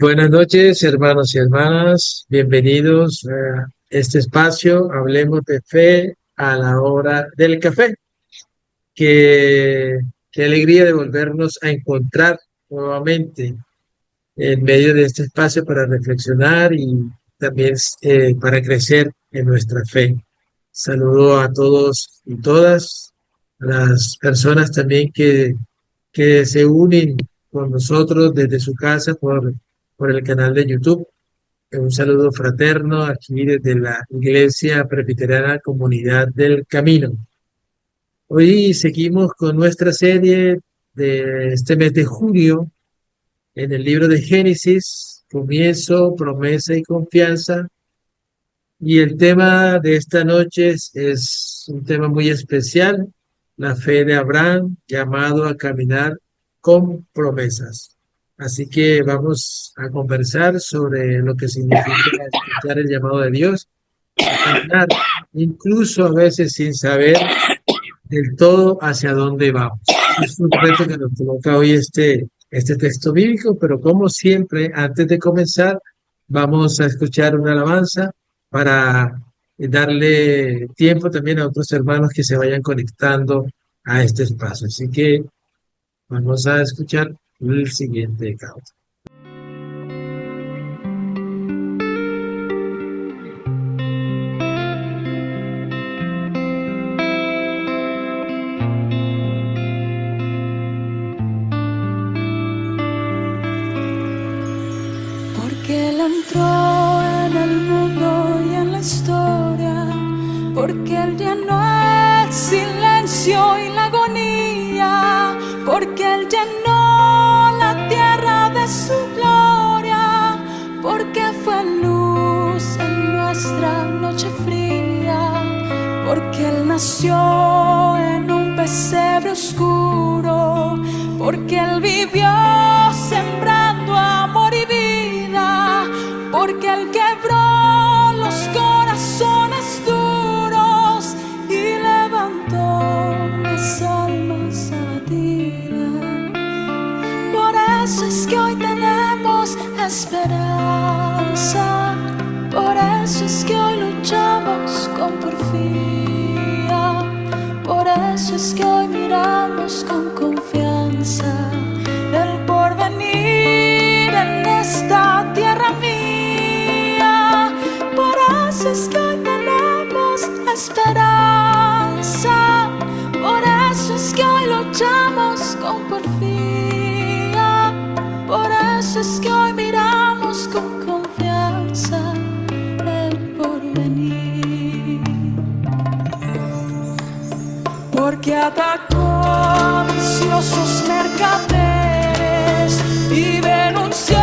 Buenas noches, hermanos y hermanas. Bienvenidos a este espacio. Hablemos de fe a la hora del café. Qué alegría de volvernos a encontrar nuevamente en medio de este espacio para reflexionar y también para crecer en nuestra fe. Saludo a todos y todas, a las personas también que se unen con nosotros desde su casa por el canal de YouTube. Un saludo fraterno aquí desde la Iglesia Presbiteriana Comunidad del Camino. Hoy seguimos con nuestra serie de este mes de junio en el libro de Génesis, comienzo, promesa y confianza. Y el tema de esta noche es un tema muy especial, la fe de Abraham, llamado a caminar con promesas. Así que vamos a conversar sobre lo que significa escuchar el llamado de Dios, a caminar, incluso a veces sin saber del todo hacia dónde vamos. Es un reto que nos coloca hoy este texto bíblico, pero como siempre, antes de comenzar, vamos a escuchar una alabanza para darle tiempo también a otros hermanos que se vayan conectando a este espacio. Así que vamos a escuchar el siguiente canto. Porque Él entró en el mundo y en la historia, porque Él llenó el silencio y la agonía, porque Él llenó la tierra de su gloria, porque fue luz en nuestra noche fría, porque Él nació en un pesebre oscuro, porque Él vivió sembrando amor y vida, porque Él quebró los corazones duros y levantó las almas abatidas. Por eso es que hoy tenemos esperanza, por eso es que hoy luchamos con porfía, por eso es que hoy miramos con confianza el porvenir en esta tierra mía. Por eso es que hoy tenemos esperanza, por eso es que hoy luchamos con porfía, por eso es que hoy miramos con confianza el porvenir. Porque atacó a viciosos mercaderes y denunció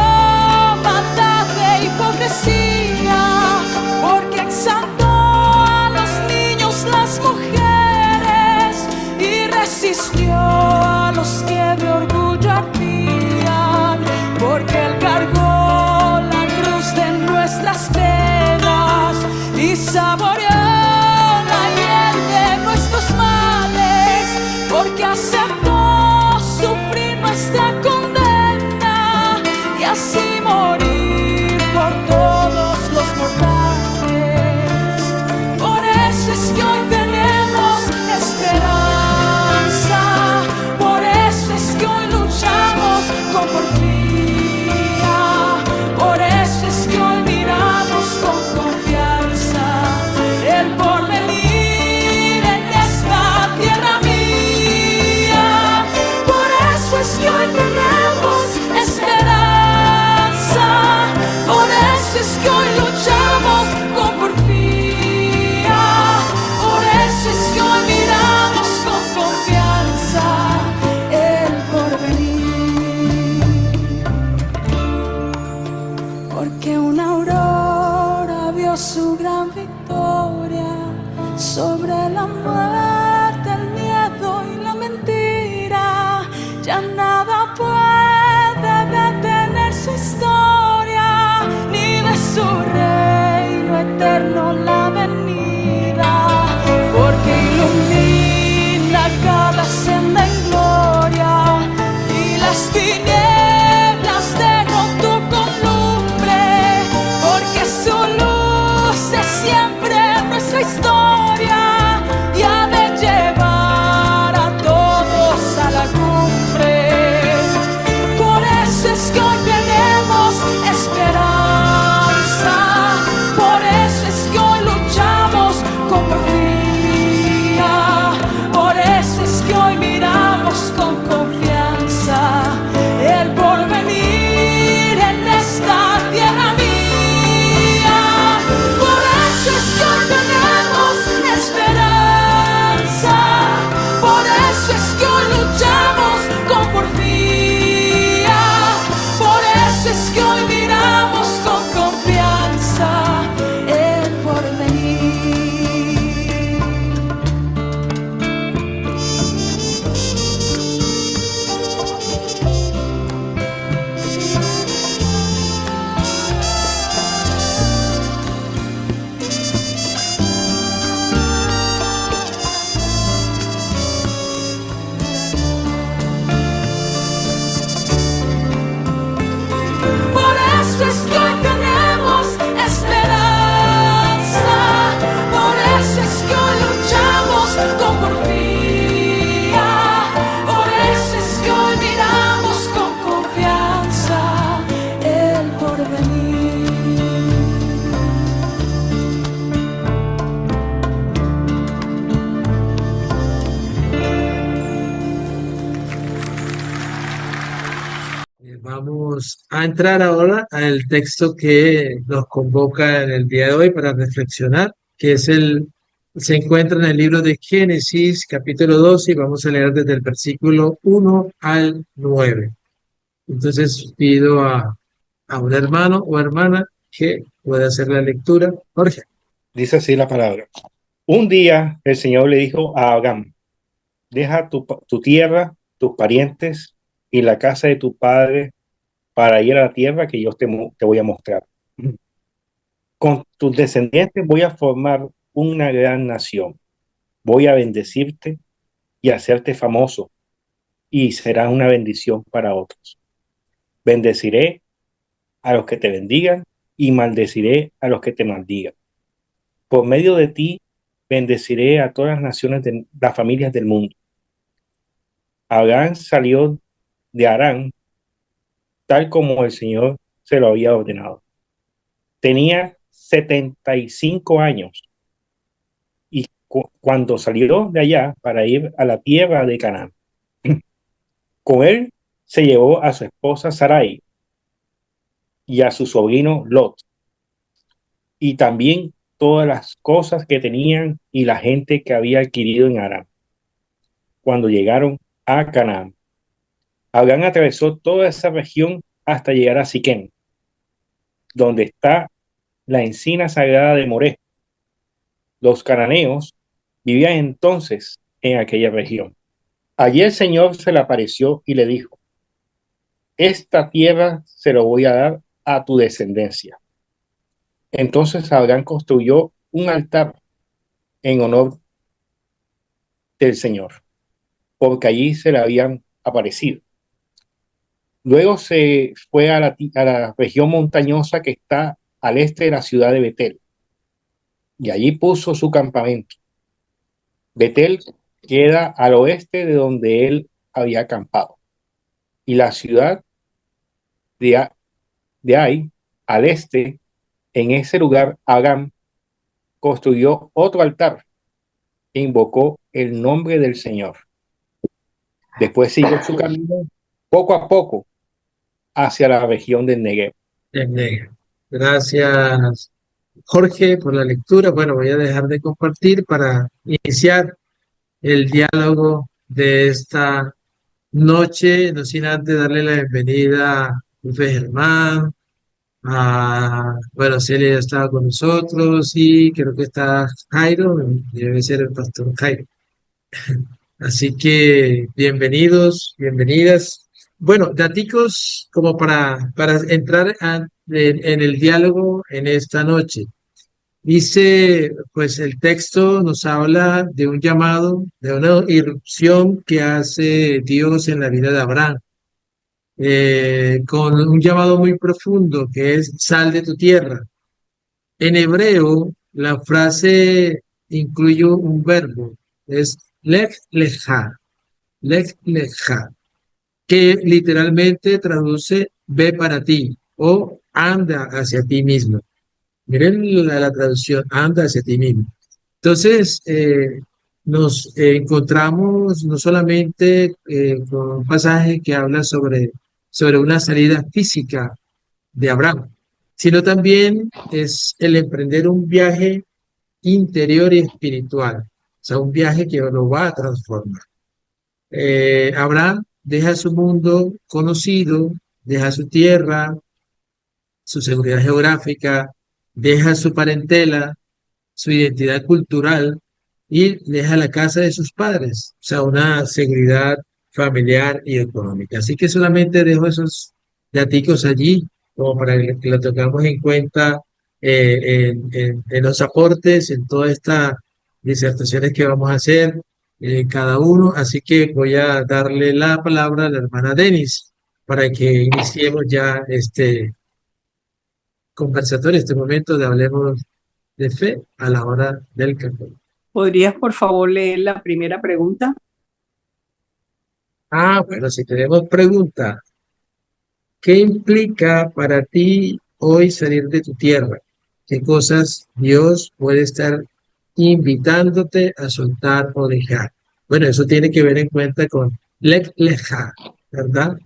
maldad e hipocresía, porque exaltó a los niños, las mujeres y resistió a los que de orgullo ardían, porque Él cargó la cruz de nuestras penas y saboreó la hiel de nuestros males, porque aceptó sufrir nuestra condena y así morir por todos los mortales. Por eso es que hoy tenemos esperanza, por eso es que hoy luchamos con porfía, por eso es que hoy miramos con confianza el porvenir en esta tierra mía. Por eso es que hoy tenemos esperanza, por eso es que hoy luchamos con porfía, por eso es que hoy miramos con confianza el porvenir. Porque una aurora vio su gran victoria sobre la muerte, el miedo y la mentira. Ya nada puede detener su historia, ni de su reino eterno la venida, porque ilumina cada senda en gloria y las tinieblas derrotó con luz. vamos a entrar ahora al texto que nos convoca en el día de hoy para reflexionar, que se encuentra en el libro de Génesis, capítulo 12, y vamos a leer desde el versículo 1 al 9. Entonces pido a un hermano o hermana que pueda hacer la lectura. Jorge. Dice así la palabra. Un día el Señor le dijo a Abraham, deja tu tierra, tus parientes y la casa de tu padre para ir a la tierra que yo te voy a mostrar. Con tus descendientes voy a formar una gran nación. Voy a bendecirte y hacerte famoso, y serás una bendición para otros. Bendeciré a los que te bendigan y maldeciré a los que te maldigan. Por medio de ti bendeciré a todas las naciones de las familias del mundo. Abraham salió de Harán tal como el Señor se lo había ordenado. Tenía 75 años y cuando salió de allá para ir a la tierra de Canaán. Con él se llevó a su esposa Sarai y a su sobrino Lot, y también todas las cosas que tenían y la gente que había adquirido en Harán. Cuando llegaron a Canaán, Abraham atravesó toda esa región hasta llegar a Siquem, donde está la encina sagrada de Moré. Los cananeos vivían entonces en aquella región. Allí el Señor se le apareció y le dijo, esta tierra se lo voy a dar a tu descendencia. Entonces Abraham construyó un altar en honor del Señor, porque allí se le habían aparecido. Luego se fue a la región montañosa que está al este de la ciudad de Betel, y allí puso su campamento. Betel queda al oeste de donde él había acampado, y la ciudad de Ai, al este. En ese lugar, Abraham construyó otro altar e invocó el nombre del Señor. Después siguió su camino poco a poco hacia la región del Negev. Gracias, Jorge, por la lectura. Bueno, voy a dejar de compartir para iniciar el diálogo de esta noche, no sin antes darle la bienvenida a Lupe Germán, bueno, Celia ya estaba con nosotros y creo que está Jairo, debe ser el pastor Jairo. Así que bienvenidos, bienvenidas. Bueno, daticos como para entrar en el diálogo en esta noche. Dice, pues el texto nos habla de un llamado, de una irrupción que hace Dios en la vida de Abraham, con un llamado muy profundo que es sal de tu tierra. En hebreo, la frase incluye un verbo, es lech lecha, que literalmente traduce ve para ti o anda hacia ti mismo. Miren la traducción, anda hacia ti mismo. Entonces, nos encontramos no solamente con un pasaje que habla sobre una salida física de Abraham, sino también es el emprender un viaje interior y espiritual, o sea, un viaje que lo va a transformar. Abraham deja su mundo conocido, deja su tierra, su seguridad geográfica, deja su parentela, su identidad cultural y deja la casa de sus padres, o sea, una seguridad familiar y económica. Así que solamente dejo esos daticos allí como para que lo tengamos en cuenta en los aportes, en todas estas disertaciones que vamos a hacer cada uno. Así que voy a darle la palabra a la hermana Denis para que iniciemos ya este conversatorio, este momento de Hablemos de Fe a la hora del café. ¿Podrías, por favor, leer la primera pregunta? Bueno, si tenemos pregunta, ¿qué implica para ti hoy salir de tu tierra? ¿Qué cosas Dios puede estar invitándote a soltar o dejar? Bueno, eso tiene que ver en cuenta con lech lecha, ¿verdad?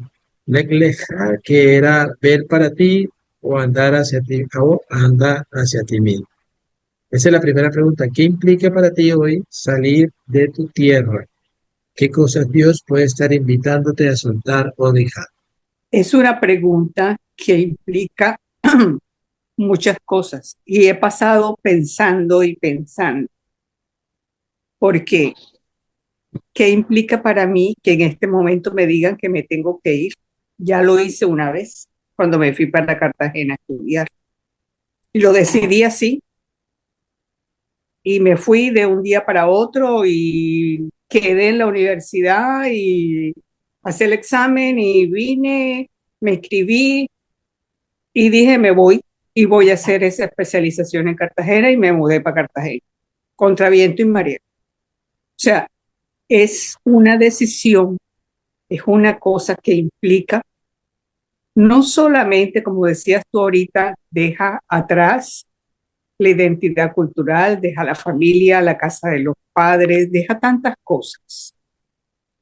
Leja, que era ver para ti o andar hacia ti, o anda hacia ti mismo. Esa es la primera pregunta. ¿Qué implica para ti hoy salir de tu tierra? ¿Qué cosas Dios puede estar invitándote a soltar o dejar? Es una pregunta que implica muchas cosas y he pasado pensando y pensando. ¿Por qué? ¿Qué implica para mí que en este momento me digan que me tengo que ir? Ya lo hice una vez cuando me fui para Cartagena a estudiar y lo decidí así y me fui de un día para otro y quedé en la universidad y pasé el examen y vine, me inscribí y dije me voy y voy a hacer esa especialización en Cartagena y me mudé para Cartagena, contra viento y marea. O sea, es una decisión, es una cosa que implica no solamente, como decías tú ahorita, deja atrás la identidad cultural, deja la familia, la casa de los padres, deja tantas cosas.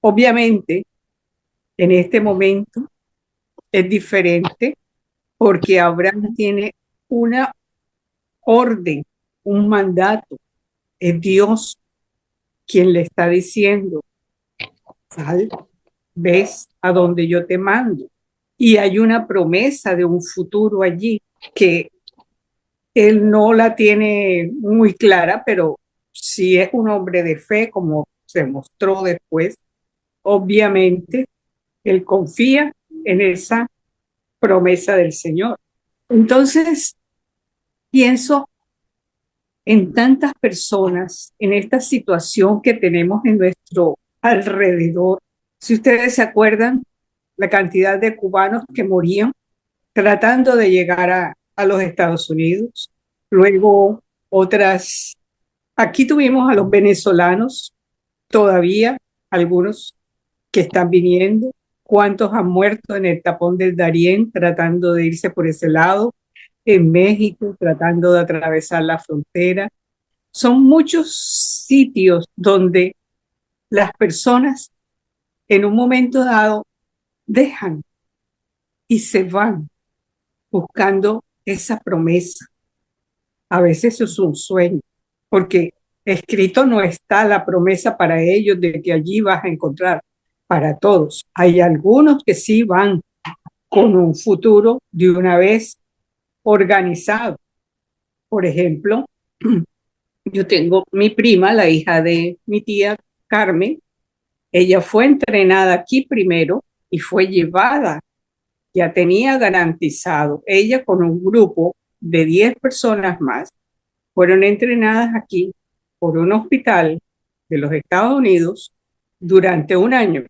Obviamente, en este momento es diferente porque Abraham tiene una orden, un mandato. Es Dios quien le está diciendo, sal, ves a donde yo te mando. Y hay una promesa de un futuro allí que él no la tiene muy clara, pero si es un hombre de fe, como se mostró después, obviamente él confía en esa promesa del Señor. Entonces, pienso en tantas personas, en esta situación que tenemos en nuestro alrededor. Si ustedes se acuerdan, la cantidad de cubanos que morían tratando de llegar a los Estados Unidos. Luego otras, aquí tuvimos a los venezolanos, todavía algunos que están viniendo. ¿Cuántos han muerto en el tapón del Darién tratando de irse por ese lado? En México, tratando de atravesar la frontera. Son muchos sitios donde las personas en un momento dado dejan y se van buscando esa promesa. A veces eso es un sueño, porque escrito no está la promesa para ellos de que allí vas a encontrar para todos. Hay algunos que sí van con un futuro de una vez organizado. Por ejemplo, yo tengo mi prima, la hija de mi tía Carmen. Ella fue entrenada aquí primero y fue llevada, ya tenía garantizado, ella con un grupo de 10 personas más, fueron entrenadas aquí por un hospital de los Estados Unidos durante un año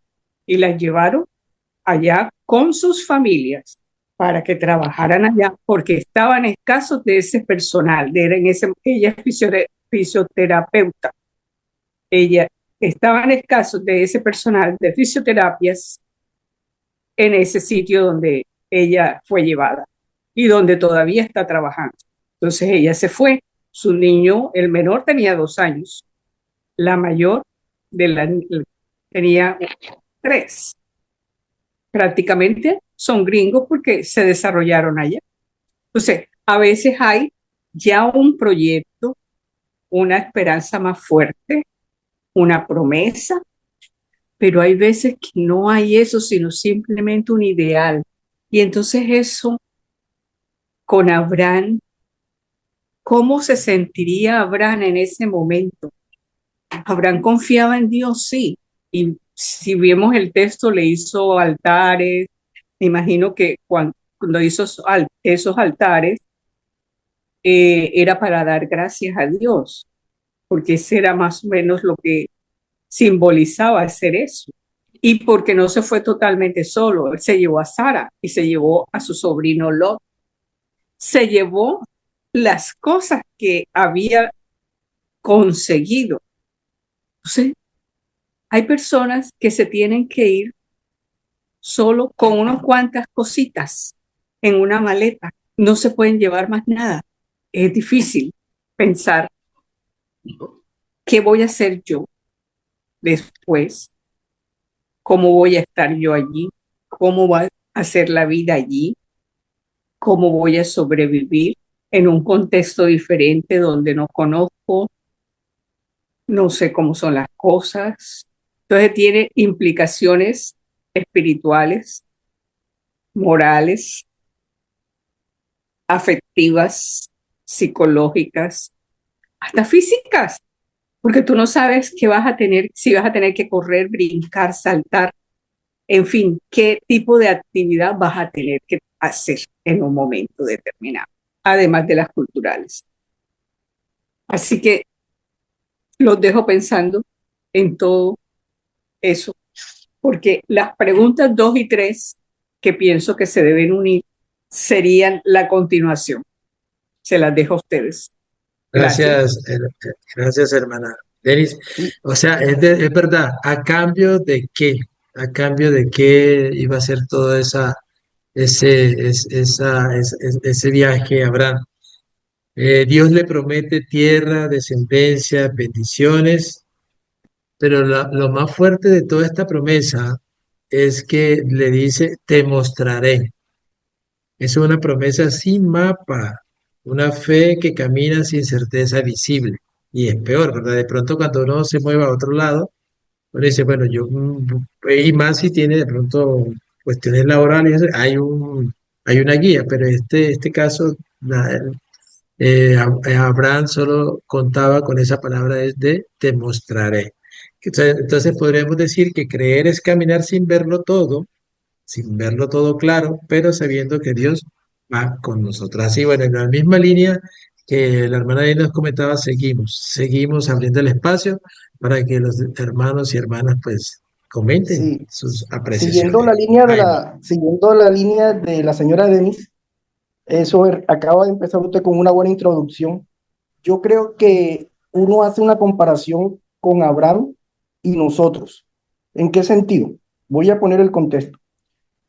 y las llevaron allá con sus familias para que trabajaran allá porque estaban escasos de ese personal. Ella es fisioterapeuta. Ella estaban escasos de ese personal de fisioterapias en ese sitio donde ella fue llevada y donde todavía está trabajando. Entonces ella se fue. Su niño, el menor tenía 2 años, la mayor tenía 3. Prácticamente son gringos porque se desarrollaron allá. Entonces, a veces hay ya un proyecto, una esperanza más fuerte, una promesa, pero hay veces que no hay eso, sino simplemente un ideal. Y entonces eso con Abraham, ¿cómo se sentiría Abraham en ese momento? Abraham confiaba en Dios, sí. Y si vemos el texto, le hizo altares. Me imagino que cuando hizo esos altares, era para dar gracias a Dios, porque ese era más o menos lo que simbolizaba hacer eso. Y porque no se fue totalmente solo, él se llevó a Sara y se llevó a su sobrino Lot. Se llevó las cosas que había conseguido. Entonces, hay personas que se tienen que ir solo con unas cuantas cositas en una maleta. No se pueden llevar más nada. Es difícil pensar qué voy a hacer yo después, cómo voy a estar yo allí, cómo va hacer la vida allí, cómo voy a sobrevivir en un contexto diferente donde no conozco, no sé cómo son las cosas. Entonces tiene implicaciones espirituales, morales, afectivas, psicológicas, hasta físicas, porque tú no sabes qué vas a tener, si vas a tener que correr, brincar, saltar, en fin, qué tipo de actividad vas a tener que hacer en un momento determinado, además de las culturales. Así que los dejo pensando en todo eso, porque las preguntas 2 y 3 que pienso que se deben unir serían la continuación. Se las dejo a ustedes. Gracias. Gracias, gracias, hermana Denis. Sí, O sea, es verdad, ¿a cambio de qué? ¿A cambio de qué iba a ser todo ese viaje a Abraham? Dios le promete tierra, descendencia, bendiciones, pero lo más fuerte de toda esta promesa es que le dice, te mostraré. Es una promesa sin mapa, una fe que camina sin certeza visible. Y es peor, ¿verdad? De pronto cuando uno se mueve a otro lado, uno dice, bueno, y más si tiene de pronto cuestiones laborales, hay una guía, pero este caso, Abraham solo contaba con esa palabra de te mostraré. Entonces podríamos decir que creer es caminar sin verlo todo claro, pero sabiendo que Dios va con nosotros. Así, bueno, en la misma línea que la hermana ahí nos comentaba, seguimos abriendo el espacio para que los hermanos y hermanas pues comenten sí. sus Siguiendo apreciaciones. la línea Jaime. siguiendo la línea de la señora Denis, acaba de empezar usted con una buena introducción. Yo creo que uno hace una comparación con Abraham y nosotros. ¿En qué sentido? Voy a poner el contexto.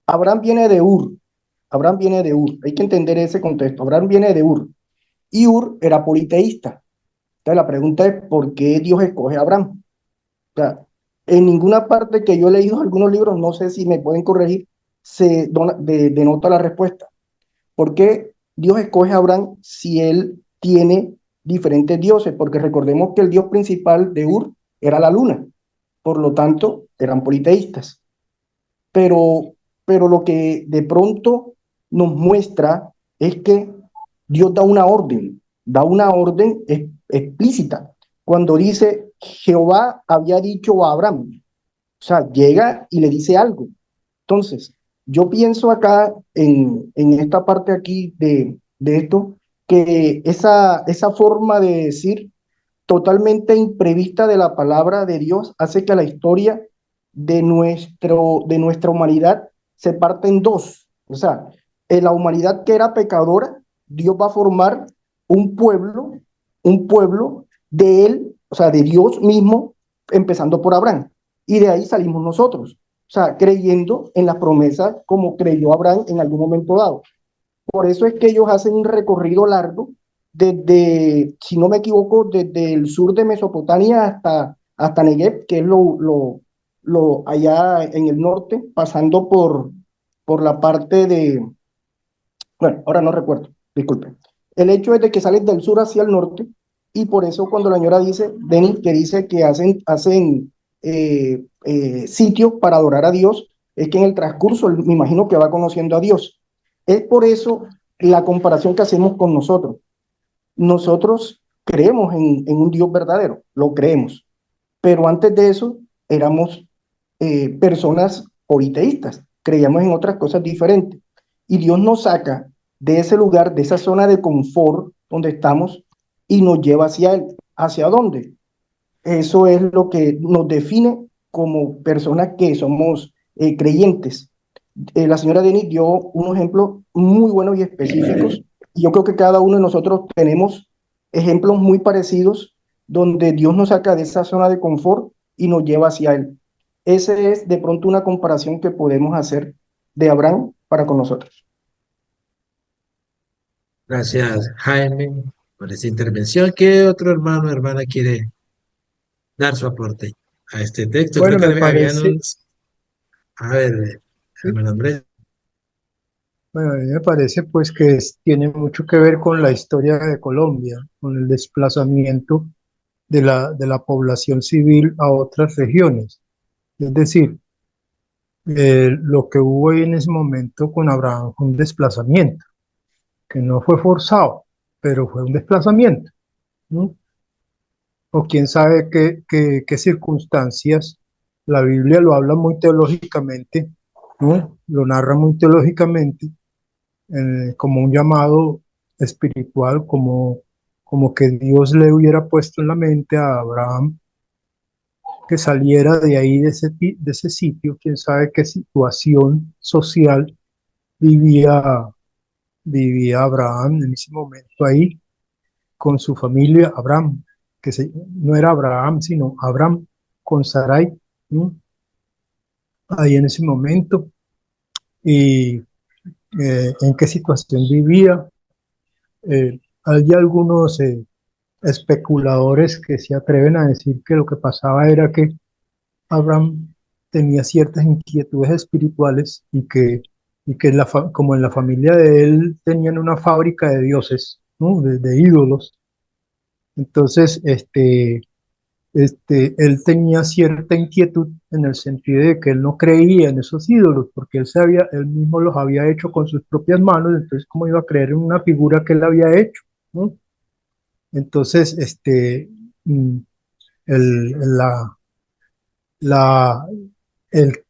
Abraham viene de Ur. Abraham viene de Ur. Hay que entender ese contexto. Abraham viene de Ur. Y Ur era politeísta. Entonces la pregunta es, ¿por qué Dios escoge a Abraham? O sea, en ninguna parte que yo he leído algunos libros, no sé si me pueden corregir, denota la respuesta. ¿Por qué Dios escoge a Abraham si él tiene diferentes dioses? Porque recordemos que el dios principal de Ur era la luna, por lo tanto eran politeístas. Pero, pero lo que de pronto nos muestra es que Dios da una orden explícita, cuando dice, Jehová había dicho a Abraham, o sea, llega y le dice algo. Entonces, yo pienso acá en esta parte aquí de esto, que esa forma de decir totalmente imprevista de la palabra de Dios hace que la historia de nuestra humanidad se parte en dos. O sea, en la humanidad que era pecadora, Dios va a formar un pueblo de él, o sea, de Dios mismo, empezando por Abraham. Y de ahí salimos nosotros. O sea, creyendo en las promesas como creyó Abraham en algún momento dado. Por eso es que ellos hacen un recorrido largo desde, si no me equivoco, desde el sur de Mesopotamia hasta Negev, que es allá en el norte, pasando por la parte bueno, ahora no recuerdo, disculpen. El hecho es de que salen del sur hacia el norte y por eso cuando la señora dice, Denis, que dice que hacen sitios para adorar a Dios, es que en el transcurso me imagino que va conociendo a Dios. Es por eso la comparación que hacemos con nosotros. Nosotros creemos en un Dios verdadero, lo creemos, pero antes de eso éramos personas politeístas, creíamos en otras cosas diferentes. Y Dios nos saca de ese lugar, de esa zona de confort donde estamos y nos lleva hacia Él. ¿Hacia dónde? Eso es lo que nos define como personas que somos creyentes. La señora Denis dio unos ejemplos muy buenos y específicos. Yo creo que cada uno de nosotros tenemos ejemplos muy parecidos donde Dios nos saca de esa zona de confort y nos lleva hacia Él. Ese es de pronto una comparación que podemos hacer de Abraham para con nosotros. Gracias, Jaime, por esa intervención. ¿Qué otro hermano o hermana quiere dar su aporte a este texto? Creo Bueno, que me habían parece, a ver, sí, hermano Andrés. Bueno, a mí me parece pues que tiene mucho que ver con la historia de Colombia, con el desplazamiento de la población civil a otras regiones. Es decir, lo que hubo ahí en ese momento con Abraham fue un desplazamiento, que no fue forzado, pero fue un desplazamiento, ¿no? O quién sabe qué circunstancias. La Biblia lo habla muy teológicamente, ¿no? Lo narra muy teológicamente, como un llamado espiritual, como que Dios le hubiera puesto en la mente a Abraham que saliera de ahí, de ese sitio, quién sabe qué situación social vivía, vivía Abraham en ese momento ahí con su familia, Abraham, no era Abraham, sino Abraham con Sarai, ¿no? Ahí en ese momento, y en qué situación vivía. Hay algunos especuladores que se atreven a decir que lo que pasaba era que Abraham tenía ciertas inquietudes espirituales y que como en la familia de él tenían una fábrica de dioses, ¿no? De ídolos. Entonces, él tenía cierta inquietud en el sentido de que él no creía en esos ídolos, porque él mismo los había hecho con sus propias manos, entonces cómo iba a creer en una figura que él había hecho, ¿no? Entonces, mm, la, la,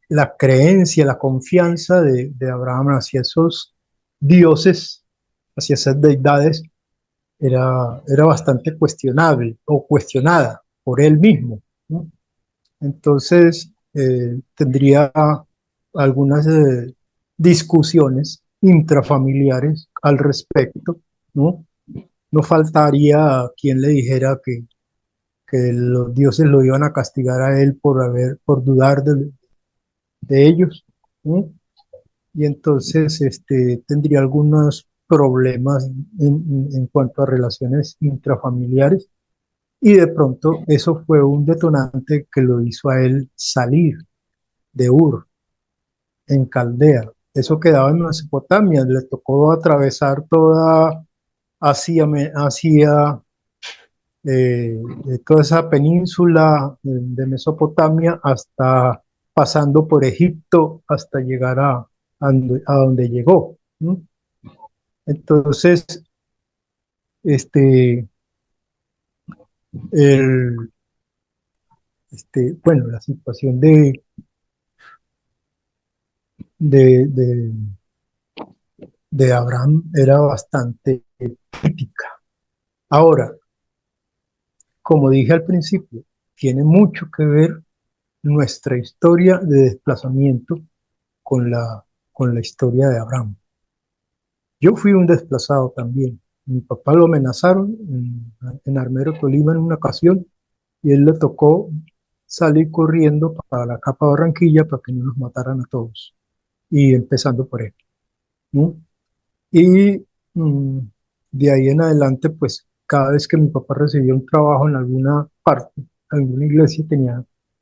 la creencia, la confianza de Abraham hacia esos dioses, hacia esas deidades, era bastante cuestionable o cuestionada por él mismo, ¿no? Entonces, tendría algunas discusiones intrafamiliares al respecto, ¿no? No faltaría quien le dijera que los dioses lo iban a castigar a él por dudar de ellos, ¿no? Y entonces tendría algunos problemas en cuanto a relaciones intrafamiliares, y de pronto eso fue un detonante que lo hizo a él salir de Ur, en Caldea. Eso quedaba en Mesopotamia, le tocó atravesar toda Asia, toda esa península de Mesopotamia hasta pasando por Egipto hasta llegar a donde llegó, ¿no? Entonces, este, el, bueno, la situación de, de, de Abraham era bastante crítica. Ahora, como dije al principio, tiene mucho que ver nuestra historia de desplazamiento con con la historia de Abraham. Yo fui un desplazado también. Mi papá lo amenazaron en Armero, Tolima, en una ocasión, y él le tocó salir corriendo para la Capa Barranquilla para que no nos mataran a todos, y empezando por él, ¿no? Y mm, de ahí en adelante, pues cada vez que mi papá recibía un trabajo en alguna parte, alguna iglesia,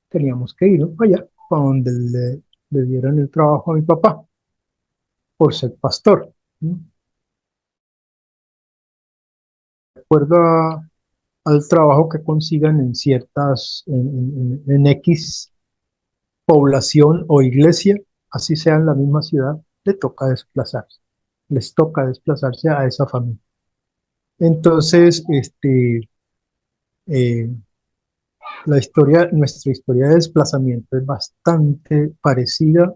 teníamos que ir, ¿no?, para allá, para donde le dieran el trabajo a mi papá, por ser pastor, ¿no? De acuerdo al trabajo que consigan en en X población o iglesia, así sea en la misma ciudad, les toca desplazarse a esa familia. Entonces, eh, nuestra historia de desplazamiento es bastante parecida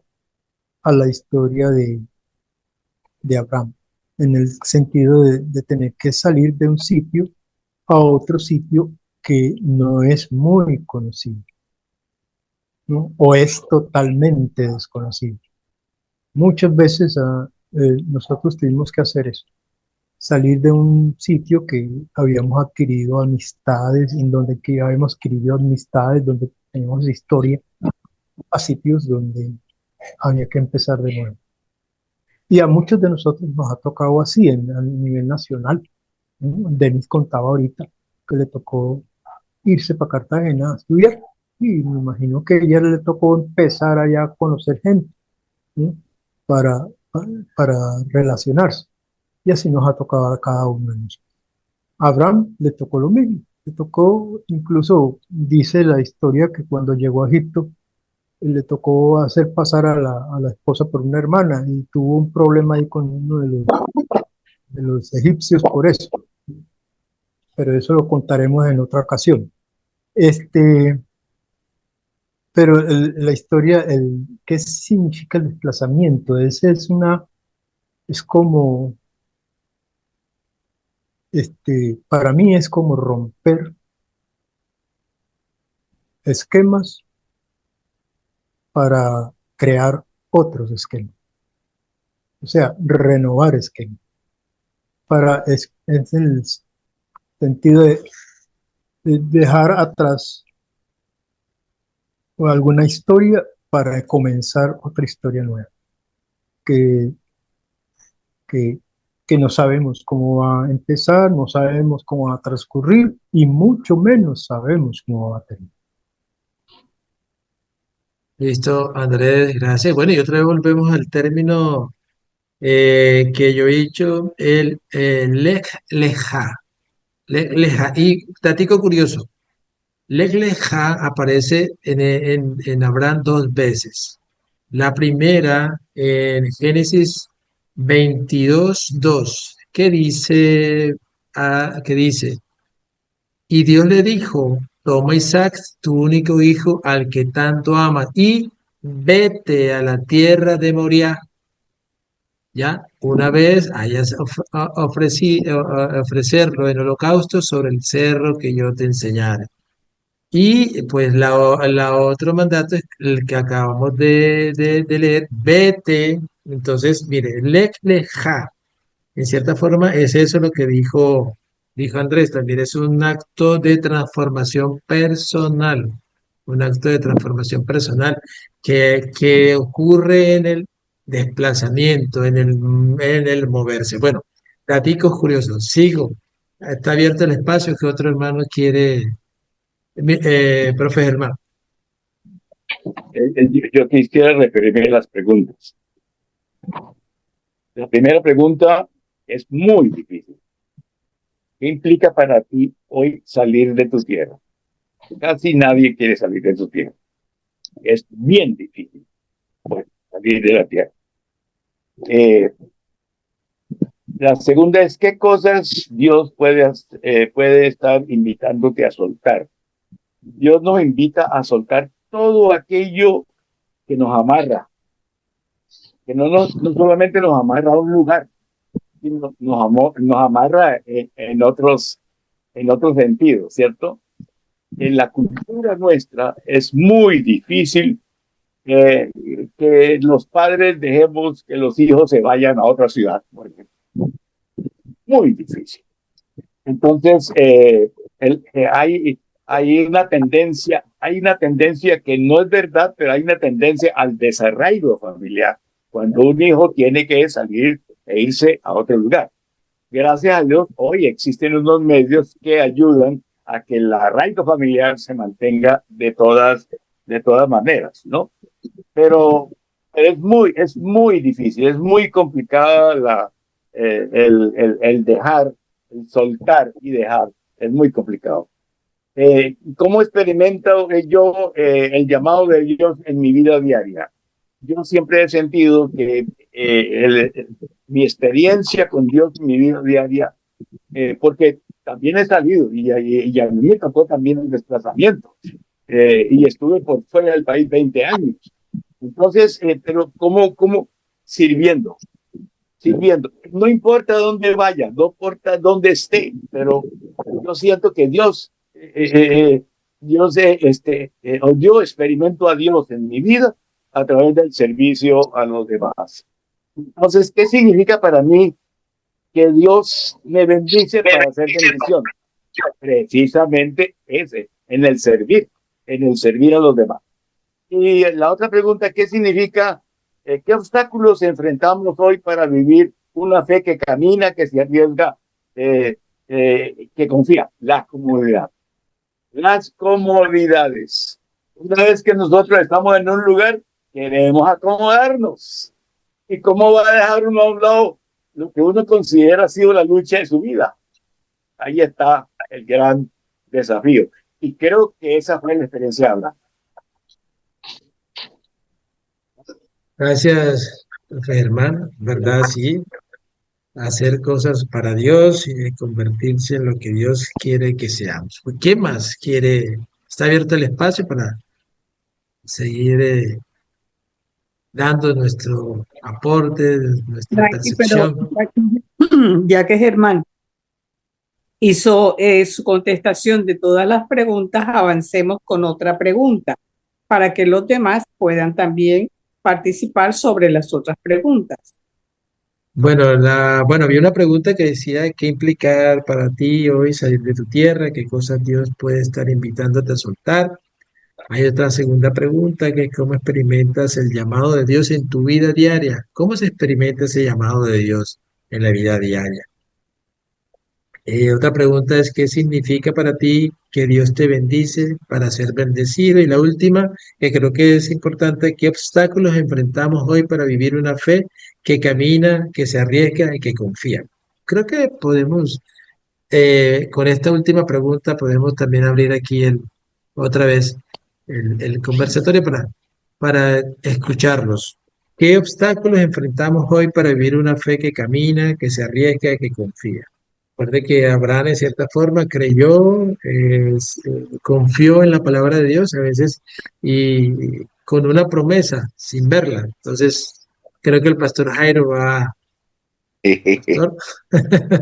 a la historia de Abraham, en el sentido de tener que salir de un sitio a otro sitio que no es muy conocido, ¿no? O es totalmente desconocido. Muchas veces nosotros tuvimos que hacer eso, salir de un sitio que habíamos adquirido amistades, en donde que habíamos adquirido amistades, donde teníamos historia, a sitios donde había que empezar de nuevo. Y a muchos de nosotros nos ha tocado así a nivel nacional, ¿no? Denis contaba ahorita que le tocó irse para Cartagena a estudiar, y me imagino que a ella le tocó empezar allá a conocer gente, ¿no?, para para relacionarse. Y así nos ha tocado a cada uno de nosotros. A Abraham le tocó lo mismo, le tocó, incluso dice la historia que cuando llegó a Egipto, le tocó hacer pasar a la esposa por una hermana y tuvo un problema ahí con uno de los egipcios por eso, pero eso lo contaremos en otra ocasión. Este, pero la historia, ¿qué significa el desplazamiento? Es como, para mí es como romper esquemas para crear otros esquemas, o sea, renovar esquemas. Es el sentido de dejar atrás alguna historia para comenzar otra historia nueva, que, que, que no sabemos cómo va a empezar, no sabemos cómo va a transcurrir y mucho menos sabemos cómo va a terminar. Listo, Andrés, gracias. Bueno, y otra vez volvemos al término que yo he dicho, el lej leja. Leja. Y datico curioso, lej leja aparece en Abraham dos veces. La primera en Génesis 22:2, que dice, que dice, y Dios le dijo, toma Isaac, tu único hijo, al que tanto amas, y vete a la tierra de Moriah. Ya, una vez hayas ofrecerlo en holocausto sobre el cerro que yo te enseñara. Y pues la otro mandato es el que acabamos de leer, vete. Entonces, mire, lech leja, en cierta forma es eso lo que dijo Andrés, también es un acto de transformación personal, un acto de transformación personal que ocurre en el desplazamiento, en el moverse. Bueno, daticos curiosos, sigo. Está abierto el espacio que otro hermano quiere, profe Germán. Yo quisiera referirme a las preguntas. La primera pregunta es muy difícil. ¿Qué implica para ti hoy salir de tu tierra? Casi nadie quiere salir de su tierra. Es bien difícil salir de la tierra. La segunda es, ¿qué cosas Dios puede estar invitándote a soltar? Dios nos invita a soltar todo aquello que nos amarra, que no solamente nos amarra a un lugar, sino nos amarra en otros sentidos, ¿cierto? En la cultura nuestra es muy difícil que los padres dejemos que los hijos se vayan a otra ciudad, por ejemplo. Muy difícil. Entonces, hay una tendencia que no es verdad, pero hay una tendencia al desarraigo familiar, cuando un hijo tiene que salir e irse a otro lugar. Gracias a Dios, hoy existen unos medios que ayudan a que el arraigo familiar se mantenga de todas maneras, ¿no? Pero es muy difícil, es muy complicada el dejar, el soltar y dejar, es muy complicado. ¿Cómo experimento yo el llamado de Dios en mi vida diaria? Yo siempre he sentido que mi experiencia con Dios en mi vida diaria, porque también he salido y a mí me tocó también el desplazamiento y estuve por fuera del país 20 años. Entonces, pero ¿cómo sirviendo? No importa dónde vaya, no importa dónde esté, pero yo siento que yo experimento a Dios en mi vida a través del servicio a los demás. Entonces, ¿qué significa para mí que Dios me bendice para hacer bendición? Precisamente en el servir a los demás. Y la otra pregunta, ¿qué significa, qué obstáculos enfrentamos hoy para vivir una fe que camina, que se arriesga, que confía? La comodidad. Las comodidades. Una vez que nosotros estamos en un lugar, queremos acomodarnos. ¿Y cómo va a dejar uno a un lado lo que uno considera ha sido la lucha de su vida? Ahí está el gran desafío. Y creo que esa fue la experiencia de Abraham. Gracias, Germán, ¿verdad? Sí, hacer cosas para Dios y convertirse en lo que Dios quiere que seamos. ¿Qué más quiere? Está abierto el espacio para seguir dando nuestro aporte, nuestra Frankie, pero percepción. ya que Germán hizo su contestación de todas las preguntas, avancemos con otra pregunta para que los demás puedan también participar sobre las otras preguntas. Bueno, había una pregunta que decía, ¿qué implicar para ti hoy salir de tu tierra? ¿Qué cosas Dios puede estar invitándote a soltar? Hay otra segunda pregunta que es, ¿cómo experimentas el llamado de Dios en tu vida diaria? ¿Cómo se experimenta ese llamado de Dios en la vida diaria? Otra pregunta es, ¿qué significa para ti que Dios te bendice para ser bendecido? Y la última, que creo que es importante, ¿qué obstáculos enfrentamos hoy para vivir una fe que camina, que se arriesga y que confía? Creo que podemos, con esta última pregunta, podemos también abrir aquí otra vez el conversatorio para escucharlos. ¿Qué obstáculos enfrentamos hoy para vivir una fe que camina, que se arriesga y que confía? Recuerde que Abraham, en cierta forma, creyó, confió en la palabra de Dios a veces y con una promesa, sin verla. Entonces, creo que el pastor Jairo va. ¿Pastor?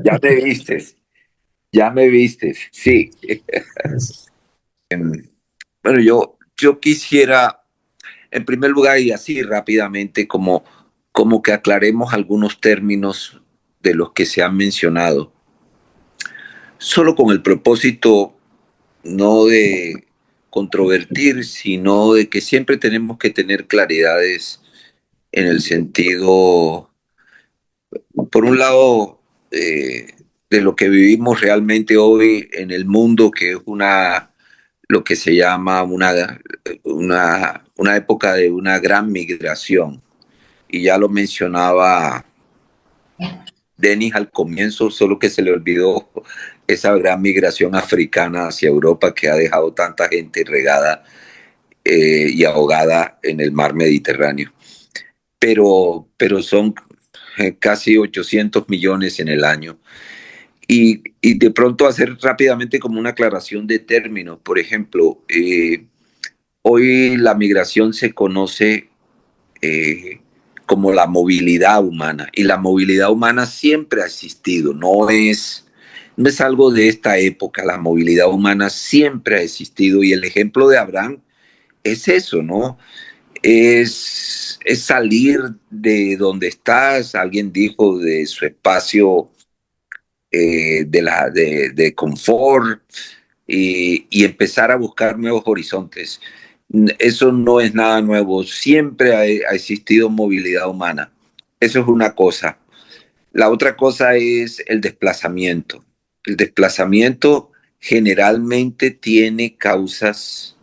Ya me vistes, ya me vistes, sí. Bueno, yo quisiera, en primer lugar, y así rápidamente, como que aclaremos algunos términos de los que se han mencionado, solo con el propósito no de controvertir, sino de que siempre tenemos que tener claridades en el sentido, por un lado, de lo que vivimos realmente hoy en el mundo, que es lo que se llama una época de una gran migración. Y ya lo mencionaba Denis al comienzo, solo que se le olvidó esa gran migración africana hacia Europa que ha dejado tanta gente regada y ahogada en el mar Mediterráneo. Pero son casi 800 millones en el año. Y de pronto hacer rápidamente como una aclaración de términos. Por ejemplo, hoy la migración se conoce como la movilidad humana, y la movilidad humana siempre ha existido, no es algo de esta época, la movilidad humana siempre ha existido, y el ejemplo de Abraham es eso, ¿no? Es salir de donde estás, alguien dijo, de su espacio de confort y empezar a buscar nuevos horizontes. Eso no es nada nuevo, siempre ha existido movilidad humana. Eso es una cosa. La otra cosa es el desplazamiento. El desplazamiento generalmente tiene causas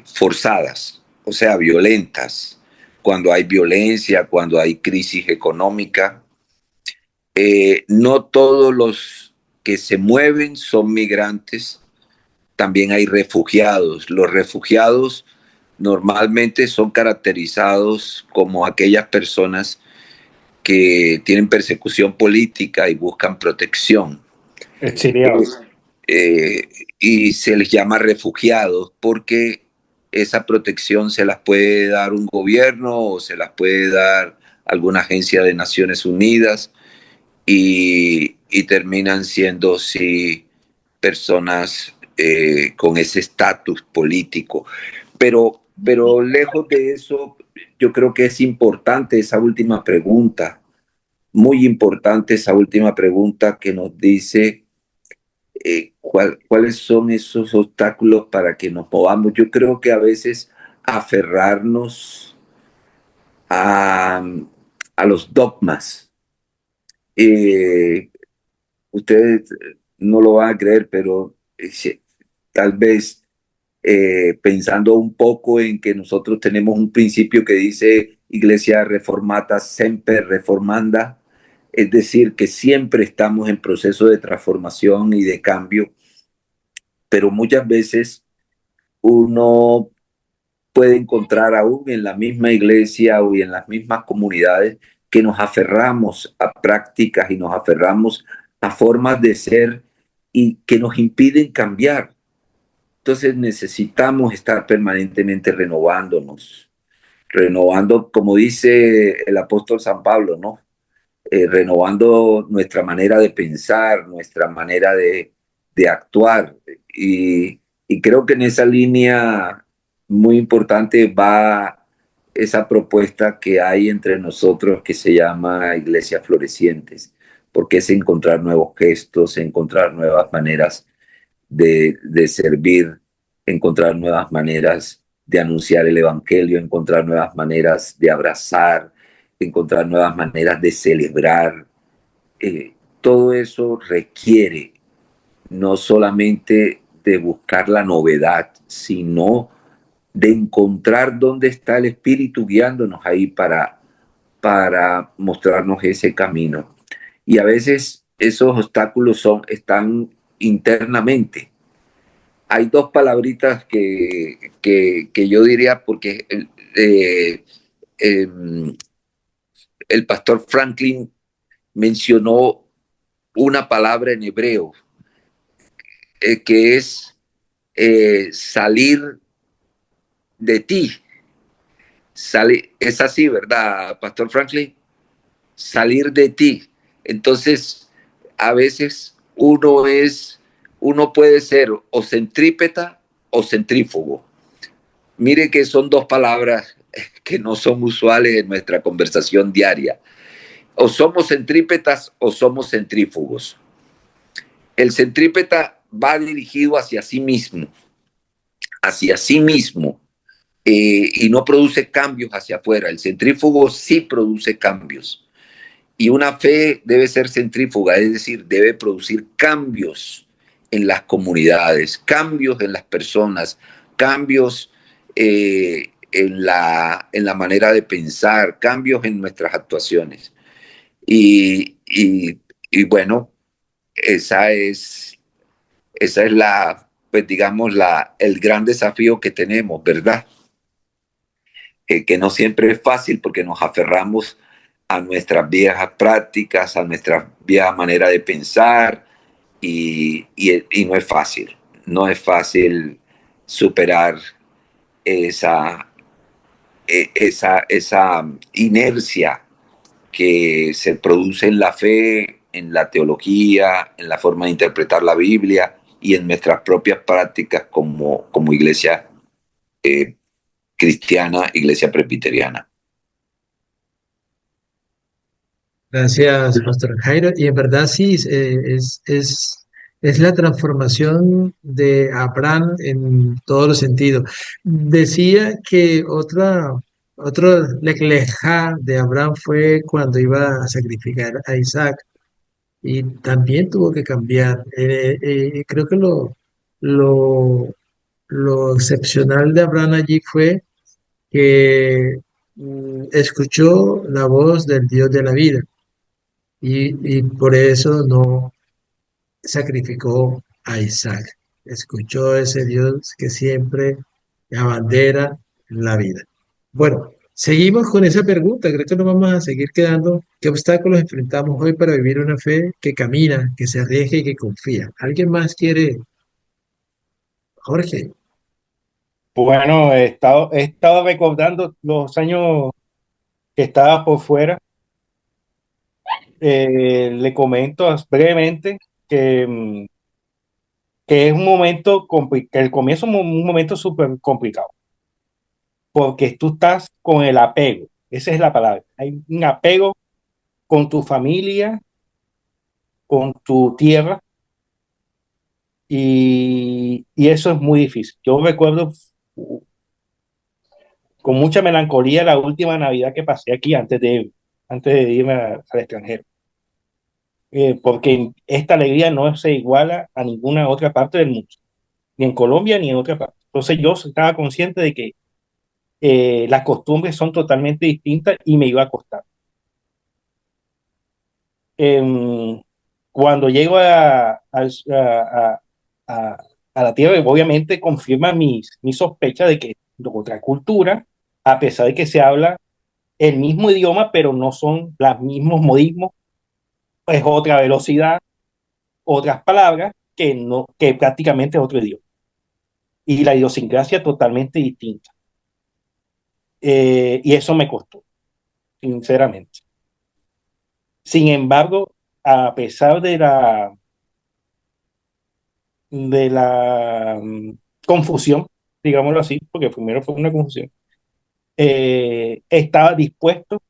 forzadas, o sea, violentas. Cuando hay violencia, cuando hay crisis económica, no todos los que se mueven son migrantes, también hay refugiados. Los refugiados normalmente son caracterizados como aquellas personas que tienen persecución política y buscan protección. Exiliados. Y se les llama refugiados porque esa protección se las puede dar un gobierno o se las puede dar alguna agencia de Naciones Unidas. Y terminan siendo, sí, personas con ese estatus político. Pero lejos de eso, yo creo que es importante esa última pregunta, muy importante esa última pregunta que nos dice cuáles son esos obstáculos para que nos movamos. Yo creo que a veces aferrarnos a los dogmas, ustedes no lo van a creer, pero tal vez pensando un poco en que nosotros tenemos un principio que dice Iglesia Reformata Semper Reformanda, es decir, que siempre estamos en proceso de transformación y de cambio, pero muchas veces uno puede encontrar aún en la misma iglesia o en las mismas comunidades que nos aferramos a prácticas y nos aferramos a formas de ser y que nos impiden cambiar. Entonces necesitamos estar permanentemente renovando, como dice el apóstol San Pablo, ¿no? Renovando nuestra manera de pensar, nuestra manera de actuar. Y creo que en esa línea muy importante va esa propuesta que hay entre nosotros que se llama Iglesias Florecientes, porque es encontrar nuevos gestos, encontrar nuevas maneras de servir, encontrar nuevas maneras de anunciar el Evangelio, encontrar nuevas maneras de abrazar, encontrar nuevas maneras de celebrar. Todo eso requiere no solamente de buscar la novedad, sino de encontrar dónde está el Espíritu guiándonos ahí para mostrarnos ese camino. Y a veces esos obstáculos están internamente. Hay dos palabritas que yo diría, porque el pastor Franklin mencionó una palabra en hebreo que es salir de ti. Es así, ¿verdad, pastor Franklin? Salir de ti. Entonces, a veces uno puede ser o centrípeta o centrífugo. Mire que son dos palabras que no son usuales en nuestra conversación diaria. O somos centrípetas o somos centrífugos. El centrípeta va dirigido hacia sí mismo, y no produce cambios hacia afuera. El centrífugo sí produce cambios. Y una fe debe ser centrífuga, es decir, debe producir cambios en las comunidades, cambios en las personas, cambios en la manera de pensar, cambios en nuestras actuaciones. Y bueno, esa es pues digamos, el gran desafío que tenemos, ¿verdad? Que no siempre es fácil porque nos aferramos a nuestras viejas prácticas, a nuestra vieja manera de pensar y no es fácil superar esa inercia que se produce en la fe, en la teología, en la forma de interpretar la Biblia y en nuestras propias prácticas como iglesia cristiana, iglesia presbiteriana. Gracias, Pastor Jairo. Y en verdad sí, es la transformación de Abraham en todos los sentidos. Decía que otro lejá de Abraham fue cuando iba a sacrificar a Isaac y también tuvo que cambiar. Creo que lo, lo excepcional de Abraham allí fue que escuchó la voz del Dios de la vida y por eso no sacrificó a Isaac. Escuchó a ese Dios que siempre abandera la vida. Bueno, seguimos con esa pregunta. Creo que nos vamos a seguir quedando. ¿Qué obstáculos enfrentamos hoy para vivir una fe que camina, que se arriesga y que confía? ¿Alguien más quiere? Jorge. Bueno, he estado recordando los años que estaba por fuera. Le comento brevemente que es un momento complicado, el comienzo es un momento súper complicado, porque tú estás con el apego, esa es la palabra, hay un apego con tu familia, con tu tierra, y eso es muy difícil. Yo recuerdo con mucha melancolía la última Navidad que pasé aquí antes de irme al extranjero. Porque esta alegría no se iguala a ninguna otra parte del mundo, ni en Colombia ni en otra parte. Entonces yo estaba consciente de que las costumbres son totalmente distintas y me iba a costar. Em, Cuando llego a la tierra, obviamente confirma mi sospecha de que es otra cultura, a pesar de que se habla el mismo idioma, pero no son los mismos modismos, es otra velocidad, otras palabras que prácticamente es otro idioma. Y la idiosincrasia totalmente distinta. Y eso me costó, sinceramente. Sin embargo, a pesar de la confusión, digámoslo así, porque primero fue una confusión, estaba dispuesto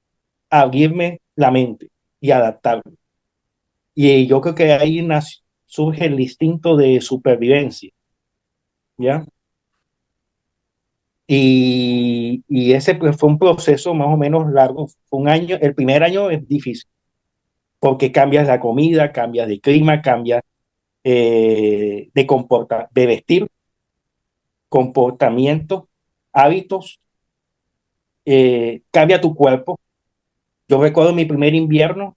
a abrirme la mente y adaptarme. Y yo creo que ahí surge el instinto de supervivencia, ¿ya? Y ese pues, fue un proceso más o menos largo, fue un año, el primer año es difícil, porque cambias la comida, cambias de clima, cambias de vestir, comportamiento, hábitos, cambia tu cuerpo. Yo recuerdo mi primer invierno,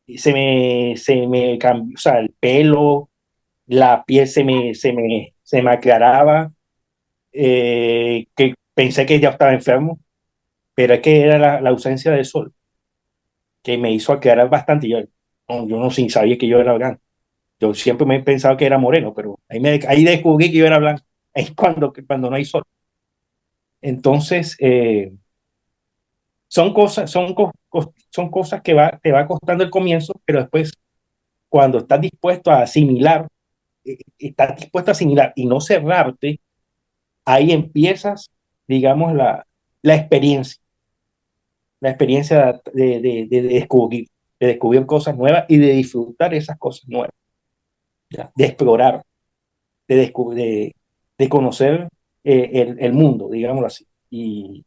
y se me cambió, o sea, el pelo, la piel se me aclaraba, que pensé que ya estaba enfermo, pero es que era la ausencia del sol que me hizo aclarar bastante. Yo no sin sabía que yo era blanco. Yo siempre me he pensado que era moreno, pero ahí descubrí que yo era blanco. Es cuando no hay sol. Entonces, son cosas que te va costando el comienzo, pero después, cuando estás dispuesto a asimilar, y no cerrarte, ahí empiezas, digamos, la experiencia, la experiencia de descubrir cosas nuevas y de disfrutar esas cosas nuevas, ¿ya? De explorar, de conocer el mundo, digámoslo así. Y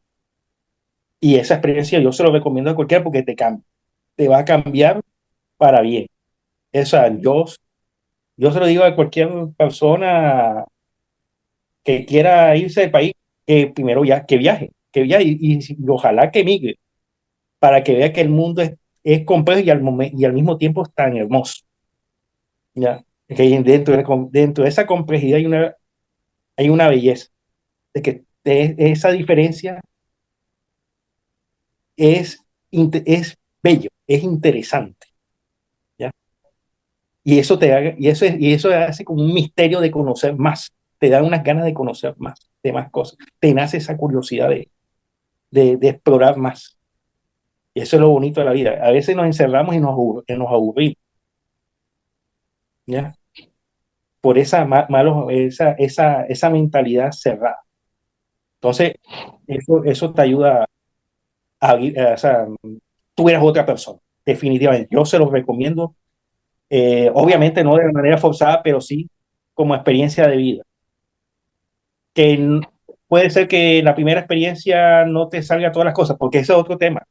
esa experiencia yo se lo recomiendo a cualquiera porque te va a cambiar para bien. Yo se lo digo a cualquier persona que quiera irse del país, que primero ya, que viaje y ojalá que migre para que vea que el mundo es complejo y al mismo tiempo es tan hermoso. ¿Ya? Que dentro de esa complejidad hay una belleza, de que esa diferencia es bello, es interesante. ¿Ya? Y eso hace como un misterio de conocer más, te da unas ganas de conocer más, de más cosas, te nace esa curiosidad de explorar más. Y eso es lo bonito de la vida. A veces nos encerramos y nos aburrimos, ¿ya? Por esa mentalidad cerrada. Entonces, eso te ayuda o sea, tú eres otra persona, definitivamente. Yo se los recomiendo, obviamente no de manera forzada, pero sí como experiencia de vida. Que puede ser que en la primera experiencia no te salga todas las cosas, porque ese es otro tema.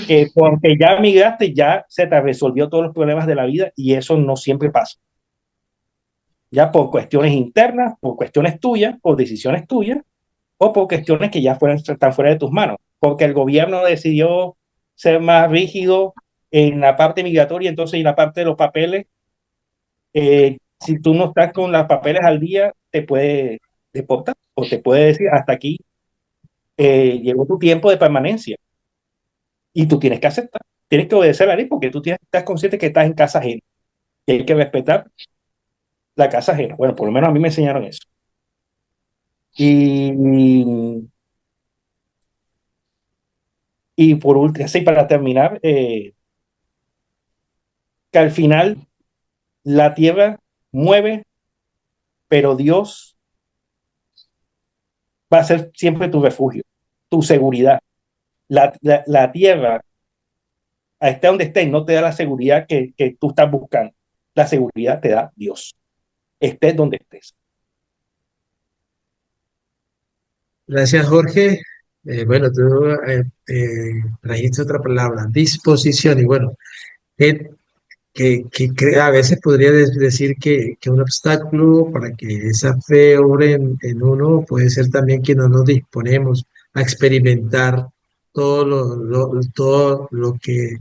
Que porque ya migraste, ya se te resolvió todos los problemas de la vida y eso no siempre pasa. Ya por cuestiones internas, por cuestiones tuyas, por decisiones tuyas, o por cuestiones que ya están fuera de tus manos, porque el gobierno decidió ser más rígido en la parte migratoria, entonces en la parte de los papeles, si tú no estás con los papeles al día, te puede deportar o te puede decir hasta aquí llegó tu tiempo de permanencia y tú tienes que aceptar, tienes que obedecer la ley porque tú estás consciente que estás en casa ajena y hay que respetar la casa ajena. Bueno, por lo menos a mí me enseñaron eso. Y por último, así para terminar, que al final la tierra mueve, pero Dios va a ser siempre tu refugio, tu seguridad. La tierra, esté donde esté, no te da la seguridad que tú estás buscando. La seguridad te da Dios, estés donde estés. Gracias, Jorge. Bueno, tú trajiste otra palabra, disposición. Y bueno, qué a veces podría decir que un obstáculo para que esa fe obre en uno puede ser también que no nos disponemos a experimentar todo lo que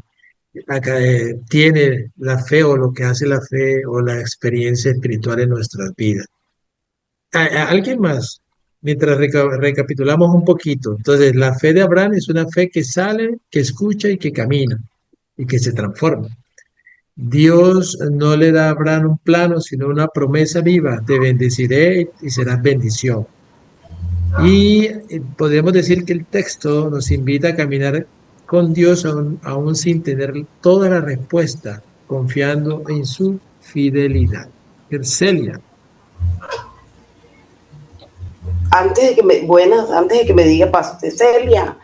acá, tiene la fe o lo que hace la fe o la experiencia espiritual en nuestras vidas. ¿Alguien más? Mientras recapitulamos un poquito. Entonces, la fe de Abraham es una fe que sale, que escucha y que camina y que se transforma. Dios no le da a Abraham un plano, sino una promesa viva. Te bendeciré y serás bendición. Y podemos decir que el texto nos invita a caminar con Dios aún sin tener toda la respuesta, confiando en su fidelidad. Celia. Antes de que me diga Pastor Celia,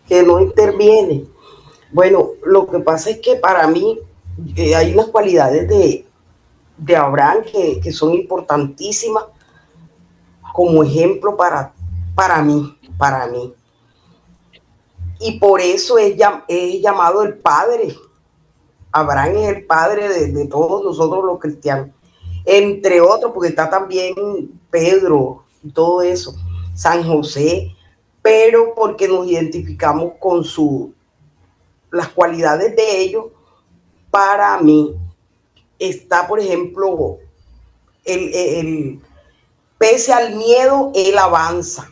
que no interviene. Bueno, lo que pasa es que para mí hay unas cualidades de Abraham que son importantísimas como ejemplo para mí. Y por eso es llamado el padre. Abraham es el padre de todos nosotros los cristianos. Entre otros, porque está también Pedro y todo eso, San José, pero porque nos identificamos con las cualidades de ellos. Para mí está, por ejemplo, pese al miedo, él avanza,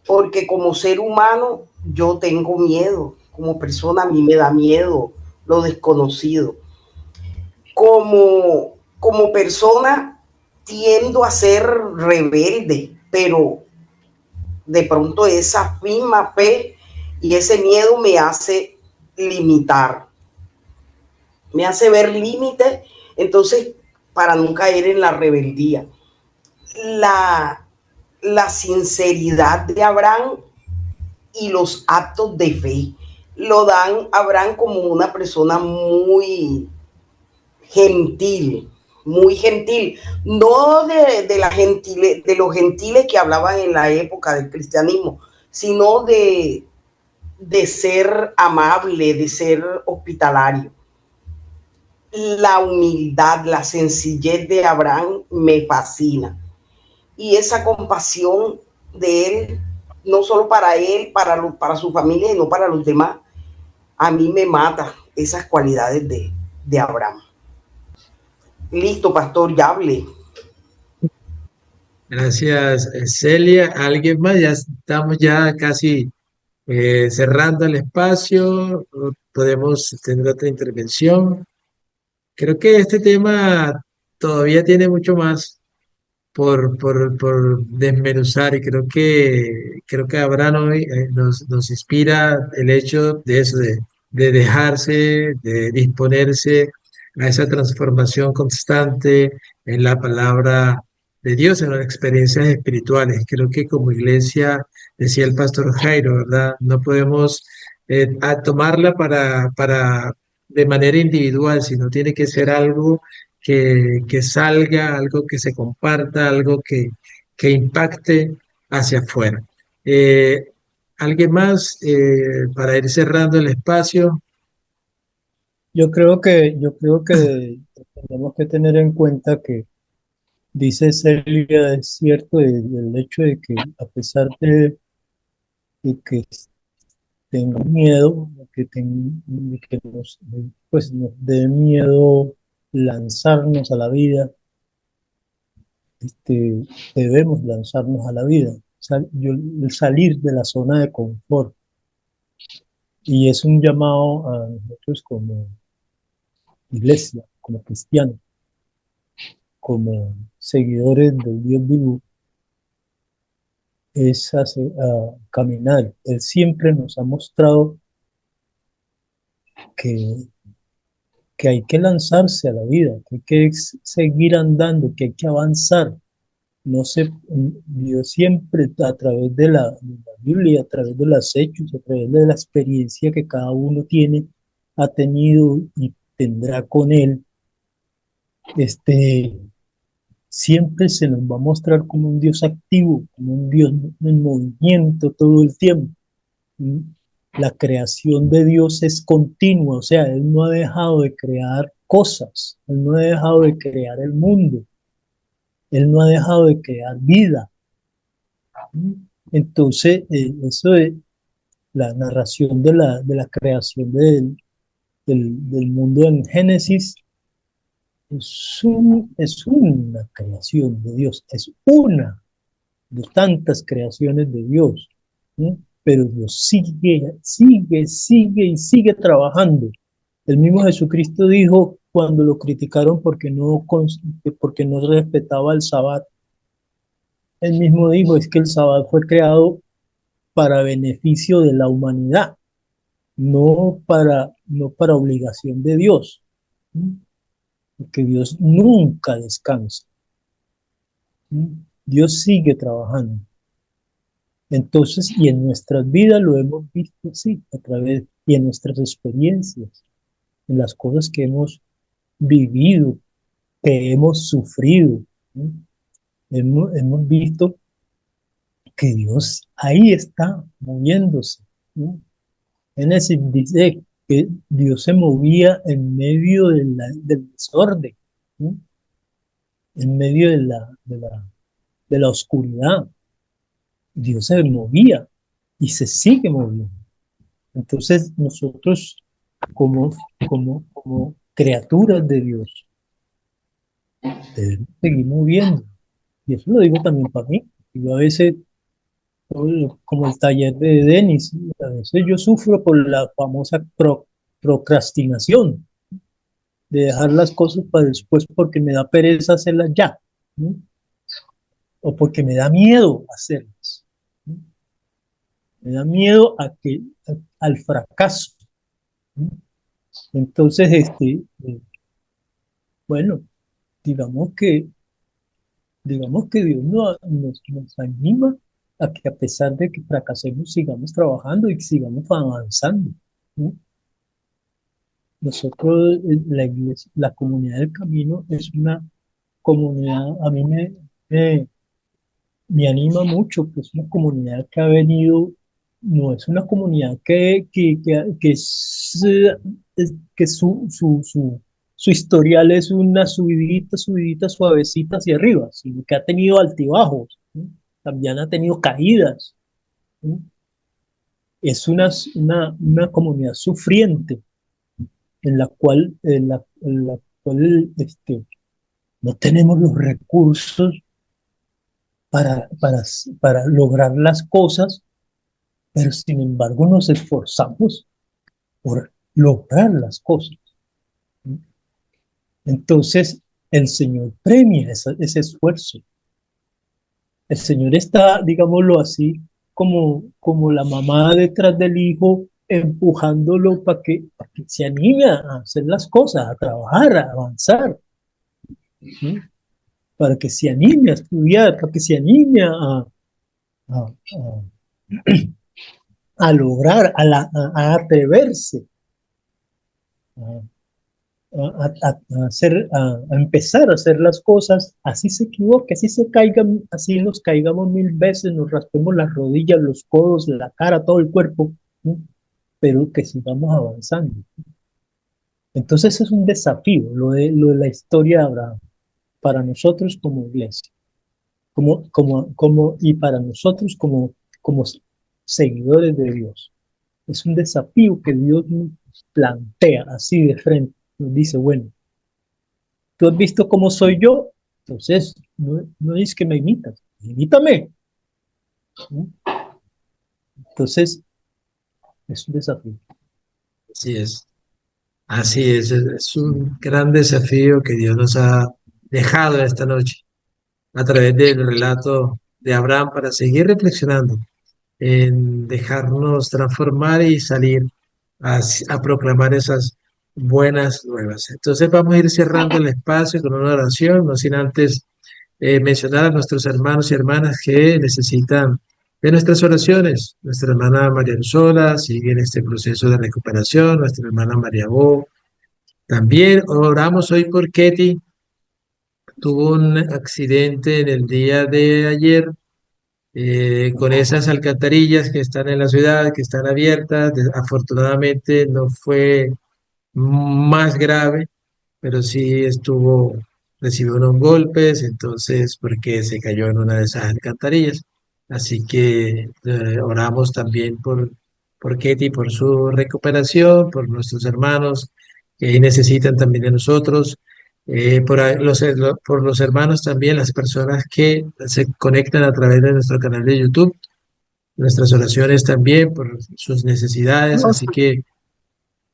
porque como ser humano yo tengo miedo, como persona a mí me da miedo lo desconocido. Como persona tiendo a ser rebelde, pero de pronto esa misma fe y ese miedo me hace limitar, me hace ver límites, entonces para no caer en la rebeldía. La sinceridad de Abraham y los actos de fe lo dan a Abraham como una persona muy gentil, no de los gentiles que hablaban en la época del cristianismo, sino de ser amable, de ser hospitalario. La humildad, la sencillez de Abraham me fascina. Y esa compasión de él, no solo para él, para su familia, sino para los demás, a mí me mata esas cualidades de Abraham. Listo, pastor, ya hablé. Gracias, Celia. ¿Alguien más? Ya estamos ya casi cerrando el espacio. Podemos tener otra intervención. Creo que este tema todavía tiene mucho más por desmenuzar y creo que Abraham hoy nos inspira el hecho de eso, de dejarse, de disponerse a esa transformación constante en la palabra de Dios, en las experiencias espirituales. Creo que como iglesia, decía el pastor Jairo, ¿verdad? No podemos tomarla de manera individual, sino tiene que ser algo que salga, algo que se comparta, algo que impacte hacia afuera. Eh, ¿Alguien más para ir cerrando el espacio? Yo creo que tenemos que tener en cuenta que dice Celia, es cierto, el hecho de que a pesar de que tenga miedo, de que pues nos dé miedo lanzarnos a la vida, debemos lanzarnos a la vida, el salir de la zona de confort. Y es un llamado a nosotros como iglesia, como cristianos, como seguidores del Dios vivo, es a caminar. Él siempre nos ha mostrado que, que hay que lanzarse a la vida, que hay que seguir andando, que hay que avanzar. No sé, Dios siempre a través de la Biblia, a través de los hechos, a través de la experiencia que cada uno tiene, ha tenido y tendrá con Él, siempre se nos va a mostrar como un Dios activo, como un Dios en movimiento todo el tiempo. la creación de Dios es continua, o sea, Él no ha dejado de crear cosas, Él no ha dejado de crear el mundo, Él no ha dejado de crear vida. Entonces, eso es la narración de la creación del mundo en Génesis, es una creación de Dios, es una de tantas creaciones de Dios, ¿sí? Pero Dios sigue y sigue trabajando. El mismo Jesucristo dijo cuando lo criticaron porque no respetaba el Sabbat, él mismo dijo, es que el Sabbat fue creado para beneficio de la humanidad, no para obligación de Dios, ¿sí? Porque Dios nunca descansa, ¿sí? Dios sigue trabajando. Entonces, y en nuestras vidas lo hemos visto así, y en nuestras experiencias, en las cosas que hemos vivido, que hemos sufrido, ¿sí? Hemos visto que Dios ahí está moviéndose, ¿sí? Génesis dice que Dios se movía en medio del desorden, ¿sí? En medio de la oscuridad. Dios se movía y se sigue moviendo. Entonces nosotros como criaturas de Dios debemos seguir moviendo. Y eso lo digo también para mí. Yo a veces, como el taller de Denis, a veces yo sufro por la famosa procrastinación, de dejar las cosas para después porque me da pereza hacerlas ya, ¿no? O porque me da miedo hacerlas, ¿no? Me da miedo al fracaso, ¿no? Entonces, bueno, digamos que, digamos que Dios nos anima a que a pesar de que fracasemos, sigamos trabajando y sigamos avanzando, ¿no? Nosotros, la iglesia, la comunidad del camino es una comunidad, a mí me anima mucho, que es una comunidad que ha venido, no es una comunidad que su historial es una subidita, suavecita hacia arriba, sino que ha tenido altibajos, ¿sí? También ha tenido caídas, ¿sí? Es una comunidad sufriente en la cual no tenemos los recursos para, para, para lograr las cosas, pero sin embargo nos esforzamos por lograr las cosas, ¿sí? Entonces, el Señor premia ese esfuerzo. El Señor está, digámoslo así, como la mamá detrás del hijo, empujándolo para que se anime a hacer las cosas, a trabajar, a avanzar, ¿sí? Para que se anime a estudiar, para que se anime a- a lograr, a atreverse, a, a empezar a hacer las cosas, así se equivoque, así se caigan, así nos caigamos 1000 veces, nos raspemos las rodillas, los codos, la cara, todo el cuerpo, ¿sí? Pero que sigamos avanzando. Entonces es un desafío lo de la historia de Abraham, para nosotros como iglesia, y para nosotros como seguidores de Dios. Es un desafío que Dios nos plantea así de frente. Nos dice, bueno, tú has visto cómo soy yo, entonces no es que me imitas, imítame, ¿sí? Entonces es un desafío. Así es. Así es un gran desafío que Dios nos ha dejado esta noche a través del relato de Abraham para seguir reflexionando en dejarnos transformar y salir a proclamar esas buenas nuevas. Entonces vamos a ir cerrando el espacio con una oración, no sin antes mencionar a nuestros hermanos y hermanas que necesitan de nuestras oraciones. Nuestra hermana María Sola sigue en este proceso de recuperación, nuestra hermana María Bo. También oramos hoy por Ketty, tuvo un accidente en el día de ayer con esas alcantarillas que están en la ciudad, que están abiertas. Afortunadamente no fue más grave, pero sí recibió unos golpes, entonces, porque se cayó en una de esas alcantarillas. Así que oramos también por Ketty, por su recuperación, por nuestros hermanos que necesitan también de nosotros, por los hermanos también, las personas que se conectan a través de nuestro canal de YouTube, nuestras oraciones también por sus necesidades. Así que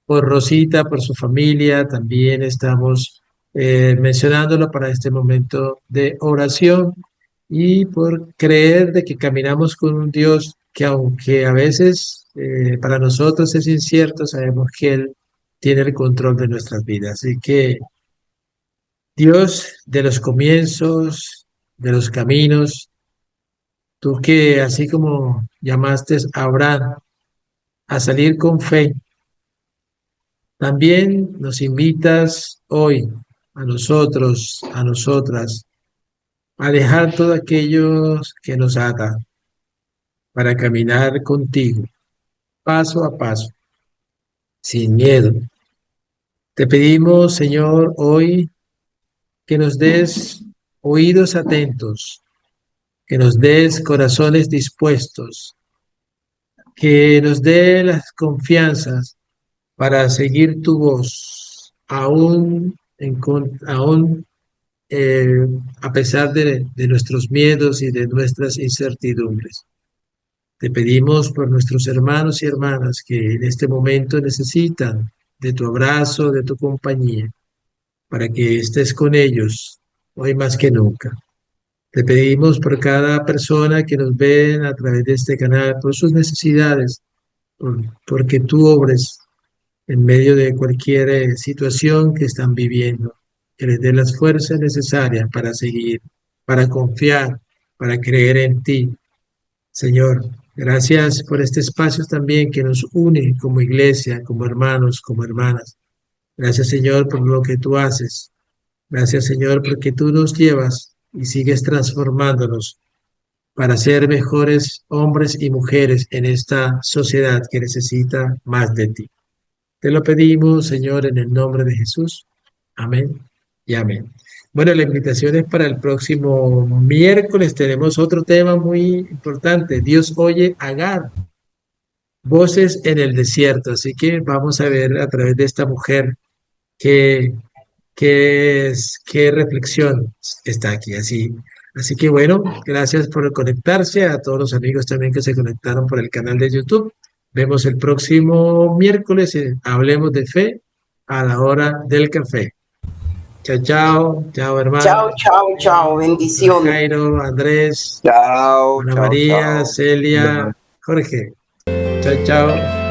por Rosita, por su familia, también estamos mencionándolo para este momento de oración y por creer de que caminamos con un Dios que aunque a veces para nosotros es incierto, sabemos que Él tiene el control de nuestras vidas. Así que Dios de los comienzos, de los caminos, tú que así como llamaste a Abraham a salir con fe, también nos invitas hoy a nosotros, a nosotras, a dejar todo aquello que nos ata para caminar contigo, paso a paso, sin miedo. Te pedimos, Señor, hoy que nos des oídos atentos, que nos des corazones dispuestos, que nos dé las confianzas para seguir tu voz, aún a pesar de nuestros miedos y de nuestras incertidumbres. Te pedimos por nuestros hermanos y hermanas que en este momento necesitan de tu abrazo, de tu compañía, para que estés con ellos hoy más que nunca. Te pedimos por cada persona que nos ve a través de este canal, por sus necesidades, porque tú obres en medio de cualquier situación que están viviendo, que les dé las fuerzas necesarias para seguir, para confiar, para creer en ti. Señor, gracias por este espacio también que nos une como iglesia, como hermanos, como hermanas. Gracias, Señor, por lo que tú haces. Gracias, Señor, porque tú nos llevas y sigues transformándonos para ser mejores hombres y mujeres en esta sociedad que necesita más de ti. Te lo pedimos, Señor, en el nombre de Jesús. Amén y amén. Bueno, la invitación es para el próximo miércoles. Tenemos otro tema muy importante. Dios oye a Agar, voces en el desierto. Así que vamos a ver a través de esta mujer qué reflexión está aquí. Así que bueno, gracias por conectarse. A todos los amigos también que se conectaron por el canal de YouTube. Vemos el próximo miércoles. Hablemos de fe a la hora del café. Chao, chao, chao, hermano. Chao, chao, chao. Bendiciones. Jairo, Andrés, Chao, Ana chao, María, chao. Celia, Jorge. Chao, chao.